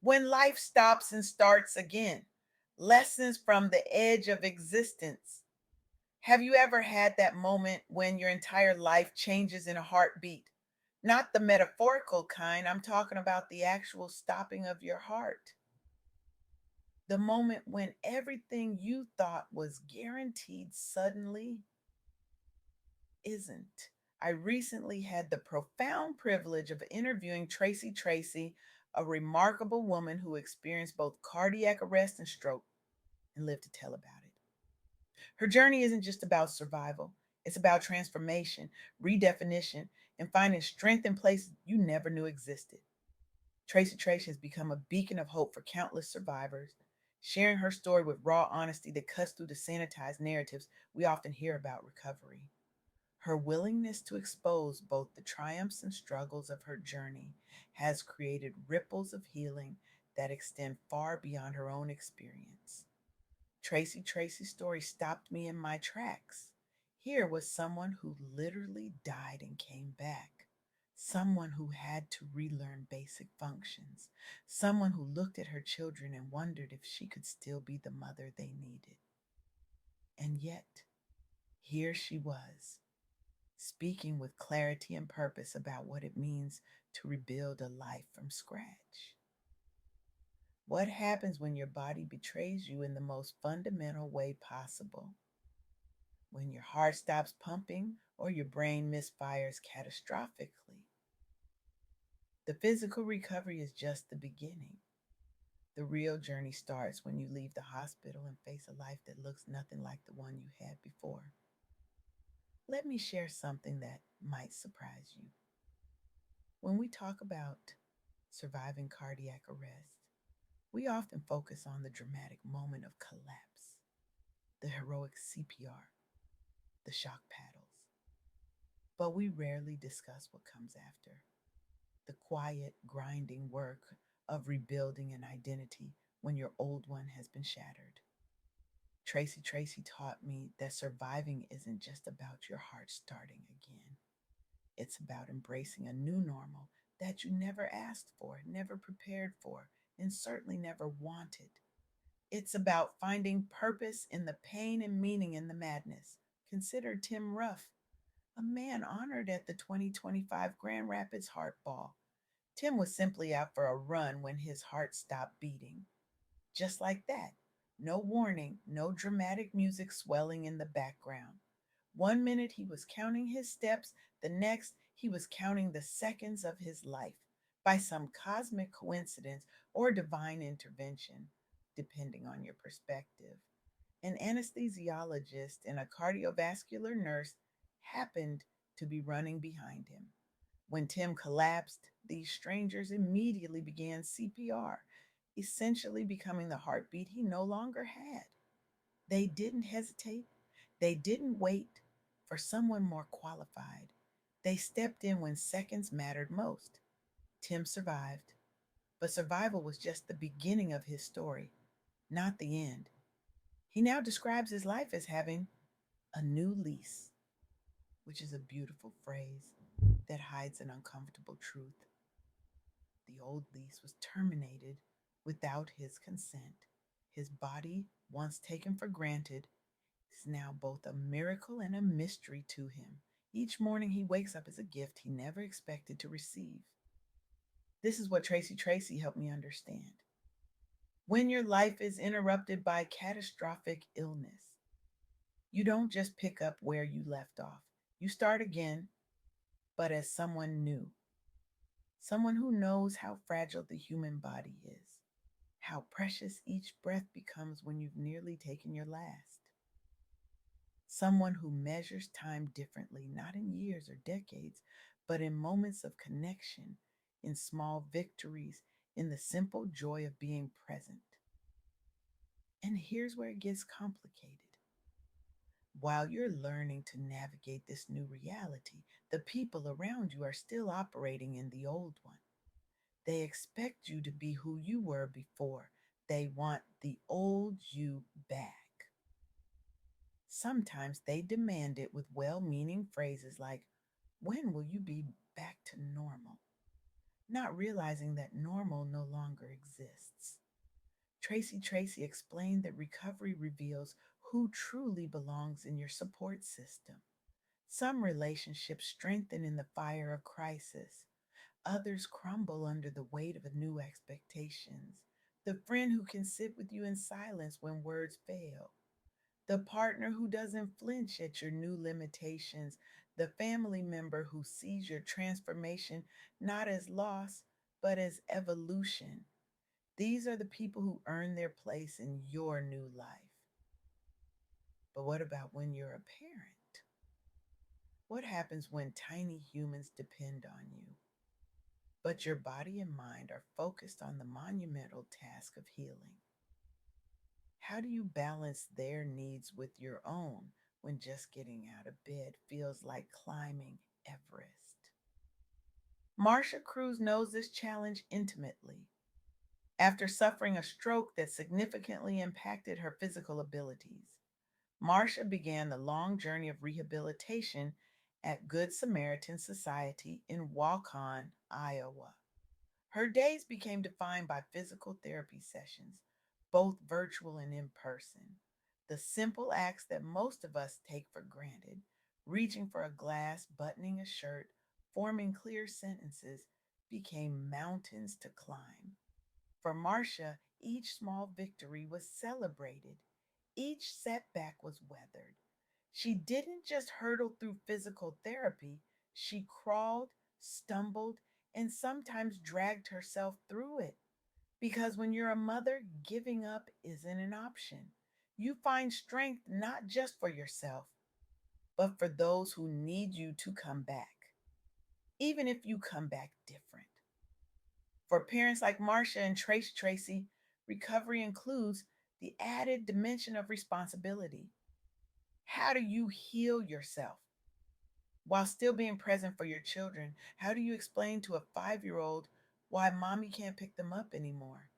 When life stops and starts again, lessons from the edge of existence. Have you ever had that moment when your entire life changes in a heartbeat? Not the metaphorical kind, I'm talking about the actual stopping of your heart. The moment when everything you thought was guaranteed suddenly isn't. I recently had the profound privilege of interviewing Traci, a remarkable woman who experienced both cardiac arrest and stroke and lived to tell about it. Her journey isn't just about survival, it's about transformation, redefinition, and finding strength in places you never knew existed. Traci has become a beacon of hope for countless survivors, sharing her story with raw honesty that cuts through the sanitized narratives we often hear about recovery. Her willingness to expose both the triumphs and struggles of her journey has created ripples of healing that extend far beyond her own experience. Traci's story stopped me in my tracks. Here was someone who literally died and came back. Someone who had to relearn basic functions. Someone who looked at her children and wondered if she could still be the mother they needed. And yet, here she was, speaking with clarity and purpose about what it means to rebuild a life from scratch. What happens when your body betrays you in the most fundamental way possible? When your heart stops pumping or your brain misfires catastrophically? The physical recovery is just the beginning. The real journey starts when you leave the hospital and face a life that looks nothing like the one you had before. Let me share something that might surprise you. When we talk about surviving cardiac arrest, we often focus on the dramatic moment of collapse, the heroic CPR, the shock paddles. But we rarely discuss what comes after, the quiet, grinding work of rebuilding an identity when your old one has been shattered. Traci taught me that surviving isn't just about your heart starting again. It's about embracing a new normal that you never asked for, never prepared for, and certainly never wanted. It's about finding purpose in the pain and meaning in the madness. Consider Tim Ruff, a man honored at the 2025 Grand Rapids Heart Ball. Tim was simply out for a run when his heart stopped beating. Just like that. No warning, no dramatic music swelling in the background. One minute he was counting his steps, the next he was counting the seconds of his life by some cosmic coincidence or divine intervention, depending on your perspective. An anesthesiologist and a cardiovascular nurse happened to be running behind him. When Tim collapsed, these strangers immediately began CPR, essentially becoming the heartbeat he no longer had. They didn't hesitate, they didn't wait for someone more qualified. They stepped in when seconds mattered most. Tim survived, but survival was just the beginning of his story, not the end. He now describes his life as having a new lease, which is a beautiful phrase that hides an uncomfortable truth. The old lease was terminated without his consent. His body, once taken for granted, is now both a miracle and a mystery to him. Each morning he wakes up as a gift he never expected to receive. This is what Traci helped me understand. When your life is interrupted by catastrophic illness, you don't just pick up where you left off. You start again, but as someone new, someone who knows how fragile the human body is, how precious each breath becomes when you've nearly taken your last. Someone who measures time differently, not in years or decades, but in moments of connection, in small victories, in the simple joy of being present. And here's where it gets complicated. While you're learning to navigate this new reality, the people around you are still operating in the old one. They expect you to be who you were before. They want the old you back. Sometimes they demand it with well meaning phrases like, "When will you be back to normal?" Not realizing that normal no longer exists. exists. Traci explained that recovery reveals who truly belongs in your support system. Some relationships strengthen in the fire of crisis. Others crumble under the weight of new expectations. The friend who can sit with you in silence when words fail. The partner who doesn't flinch at your new limitations. The family member who sees your transformation not as loss, but as evolution. These are the people who earn their place in your new life. But what about when you're a parent? What happens when tiny humans depend on you, but your body and mind are focused on the monumental task of healing? How do you balance their needs with your own when just getting out of bed feels like climbing Everest? Marcia Cruz knows this challenge intimately. After suffering a stroke that significantly impacted her physical abilities, Marcia began the long journey of rehabilitation at Good Samaritan Society in Waukon, Iowa. Her days became defined by physical therapy sessions, both virtual and in person. The simple acts that most of us take for granted, reaching for a glass, buttoning a shirt, forming clear sentences, became mountains to climb. For Marcia, each small victory was celebrated. Each setback was weathered. She didn't just hurdle through physical therapy, she crawled, stumbled, and sometimes dragged herself through it. Because when you're a mother, giving up isn't an option. You find strength not just for yourself, but for those who need you to come back, even if you come back different. For parents like Marcia and Tracy, recovery includes the added dimension of responsibility. How do you heal yourself while still being present for your children? How do you explain to a 5-year-old why mommy can't pick them up anymore?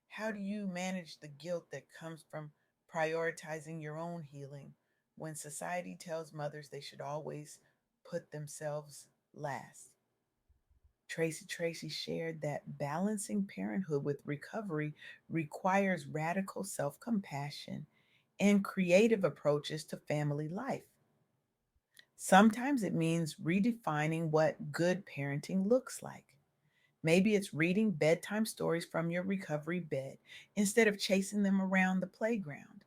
How do you manage the guilt that comes from prioritizing your own healing when society tells mothers they should always put themselves last? Tracy shared that balancing parenthood with recovery requires radical self compassion and creative approaches to family life. Sometimes it means redefining what good parenting looks like. Maybe it's reading bedtime stories from your recovery bed instead of chasing them around the playground.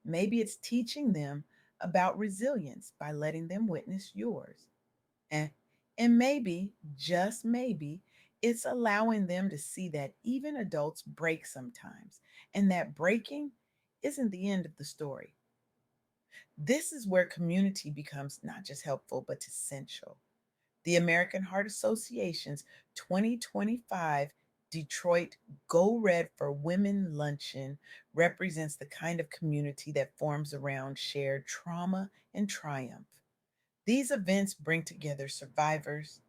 Maybe it's teaching them about resilience by letting them witness yours. And, and maybe, just maybe, it's allowing them to see that even adults break sometimes and that breaking isn't the end of the story. This is where community becomes not just helpful, but essential. The American Heart Association's 2025 Detroit Go Red for Women Luncheon represents the kind of community that forms around shared trauma and triumph. These events bring together survivors,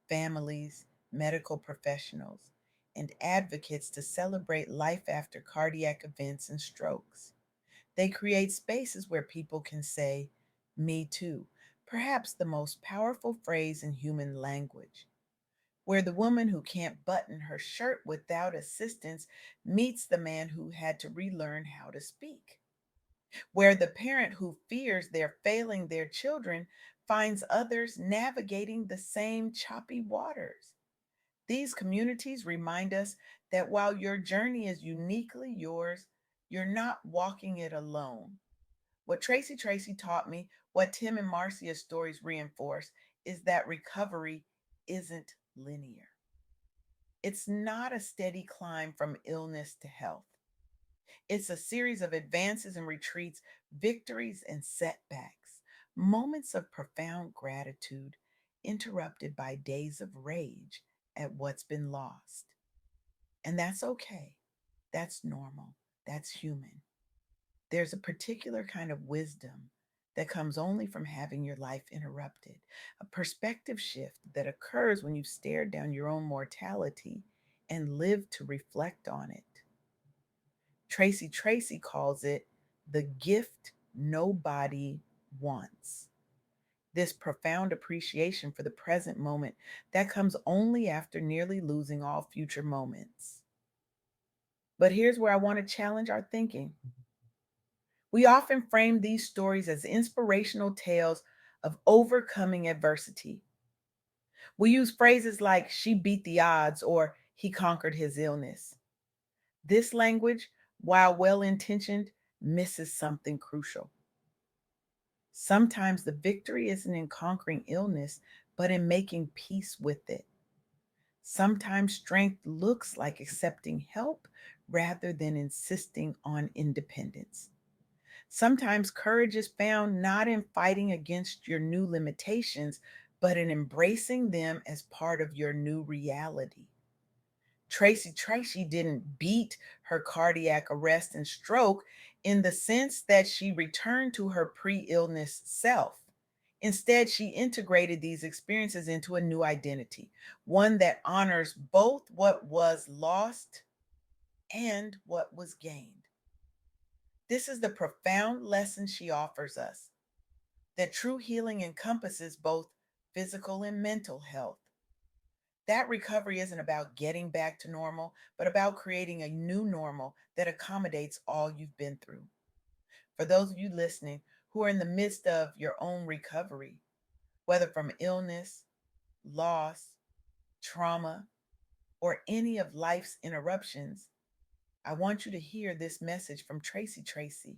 families, medical professionals, and advocates to celebrate life after cardiac events and strokes. They create spaces where people can say, "Me too," perhaps the most powerful phrase in human language, where the woman who can't button her shirt without assistance meets the man who had to relearn how to speak, where the parent who fears they're failing their children finds others navigating the same choppy waters. These communities remind us that while your journey is uniquely yours, you're not walking it alone. What Tracy taught me, what Tim and Marcia's stories reinforce, is that recovery isn't linear. It's not a steady climb from illness to health. It's a series of advances and retreats, victories and setbacks, moments of profound gratitude, interrupted by days of rage at what's been lost. And that's okay. That's normal. That's human. There's a particular kind of wisdom that comes only from having your life interrupted, a perspective shift that occurs when you stare down your own mortality and live to reflect on it. Tracy calls it the gift nobody wants. This profound appreciation for the present moment that comes only after nearly losing all future moments. But here's where I want to challenge our thinking. We often frame these stories as inspirational tales of overcoming adversity. We use phrases like, she beat the odds, or he conquered his illness. This language, while well intentioned, misses something crucial. Sometimes the victory isn't in conquering illness, but in making peace with it. Sometimes strength looks like accepting help rather than insisting on independence. Sometimes courage is found not in fighting against your new limitations, but in embracing them as part of your new reality. Tracy didn't beat her cardiac arrest and stroke in the sense that she returned to her pre illness self. Instead, she integrated these experiences into a new identity, one that honors both what was lost and what was gained. This is the profound lesson she offers us, that true healing encompasses both physical and mental health. That recovery isn't about getting back to normal, but about creating a new normal that accommodates all you've been through. For those of you listening who are in the midst of your own recovery, whether from illness, loss, trauma, or any of life's interruptions, I want you to hear this message from Traci.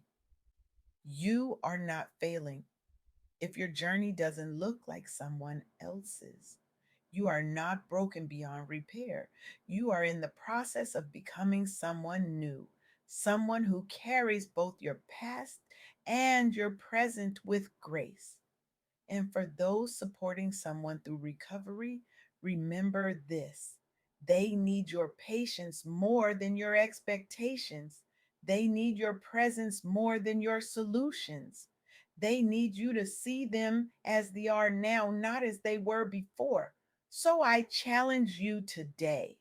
You are not failing if your journey doesn't look like someone else's. You are not broken beyond repair. You are in the process of becoming someone new, someone who carries both your past and your present with grace. And for those supporting someone through recovery, remember this: they need your patience more than your expectations. They need your presence more than your solutions. They need you to see them as they are now, not as they were before. So I challenge you today.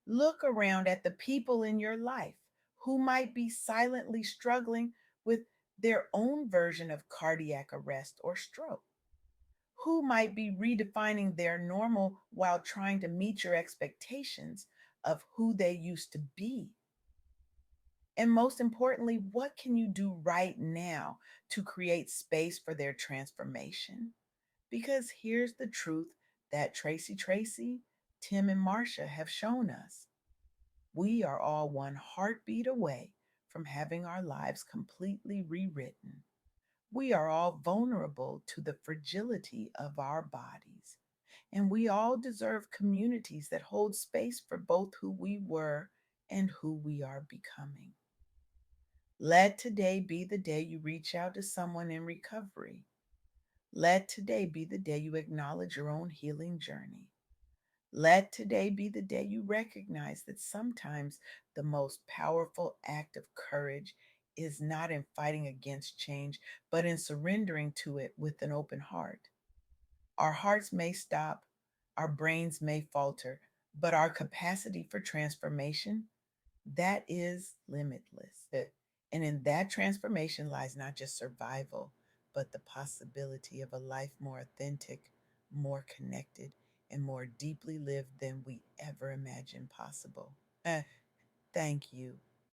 Look around at the people in your life who might be silently struggling with their own version of cardiac arrest or stroke, who might be redefining their normal while trying to meet your expectations of who they used to be. And most importantly, what can you do right now to create space for their transformation? Because here's the truth that Traci, Tim, and Marcia have shown us: we are all one heartbeat away from having our lives completely rewritten. We are all vulnerable to the fragility of our bodies, and we all deserve communities that hold space for both who we were and who we are becoming. Let today be the day you reach out to someone in recovery. Let today be the day you acknowledge your own healing journey. Let today be the day you recognize that sometimes the most powerful act of courage is not in fighting against change, but in surrendering to it with an open heart. Our hearts may stop, our brains may falter, but our capacity for transformation, that is limitless. And in that transformation lies not just survival, but the possibility of a life more authentic, more connected, and more deeply lived than we ever imagined possible. Thank you.